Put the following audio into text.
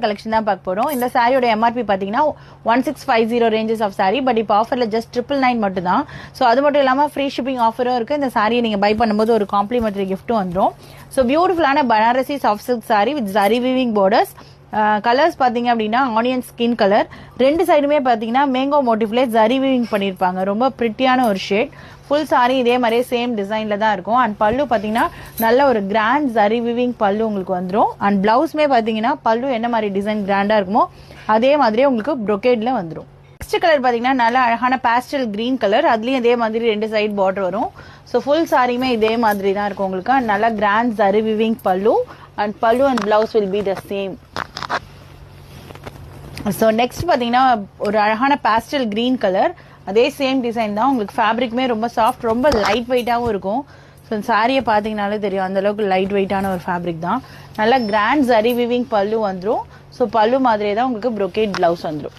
Collection தான் பார்க்க போறோம். இந்த சாரியோட எம்ஆர்பி பாத்தீங்கன்னா 1650 ரேஞ்சஸ் ஆஃப் சாரி. பட் இப்போ ஆஃபர்ல ஜஸ்ட் 999 மட்டும் தான். ஸோ அது மட்டும் இல்லாம ஃப்ரீ ஷிப்பிங் ஆஃபரும் இருக்கு. இந்த சாரியை நீங்க பை பண்ணும்போது ஒரு காம்ப்ளிமெண்டரி கிஃப்ட்டும் வந்துடும். ஸோ பியூட்டிஃபுல்லான Banarasi soft silk sorry with zari weaving borders. Colours பாத்தீங்க அப்படின்னா ஆனியன் ஸ்கின் கலர். ரெண்டு சைடுமே பாத்தீங்கன்னா மேங்கோ மோட்டிவ்ல ஜரி வீவிங் பண்ணிருப்பாங்க. ரொம்ப பிரிட்டியான ஒரு ஷேட். ஃபுல் சாரி இதே மாதிரியே சேம் டிசைன்ல தான் இருக்கும். அண்ட் பல்லு பாத்தீங்கன்னா நல்ல ஒரு கிராண்ட் ஜரி வீவிங் பல்லு உங்களுக்கு வந்துடும். அண்ட் பிளவுஸ்மே பாத்தீங்கன்னா பல்லு என்ன மாதிரி டிசைன் கிராண்டா இருக்குமோ அதே மாதிரியே உங்களுக்கு ப்ரொகேட்ல வந்துடும். நெக்ஸ்ட் கலர் பாத்தீங்கன்னா நல்ல அழகான பாஸ்டல் கிரீன் கலர். அதுலயும் இதே மாதிரி ரெண்டு சைடு பார்டர் வரும். ஸோ ஃபுல் சாரியுமே இதே மாதிரி தான் இருக்கும் உங்களுக்கு. அண்ட் நல்ல கிராண்ட் ஜரி வீவிங் பல்லு. அண்ட் பல்லு and blouse will be the same. So next பாத்தீங்கன்னா ஒரு அழகான பாஸ்டல் கிரீன் கலர். அதே சேம் டிசைன் தான். உங்களுக்கு ஃபேப்ரிக்மே ரொம்ப சாஃப்ட், ரொம்ப லைட் வெயிட்டாகவும் இருக்கும். ஸோ சாரியை பார்த்தீங்கனாலே தெரியும் அந்த அளவுக்கு லைட் வெயிட்டான ஒரு ஃபேப்ரிக் தான். நல்லா கிராண்ட் ஜரி வீவிங் பல்லு வந்துடும். ஸோ பல்லு மாதிரியே தான் உங்களுக்கு ப்ரொகேட் பிளவுஸ் வந்துடும்.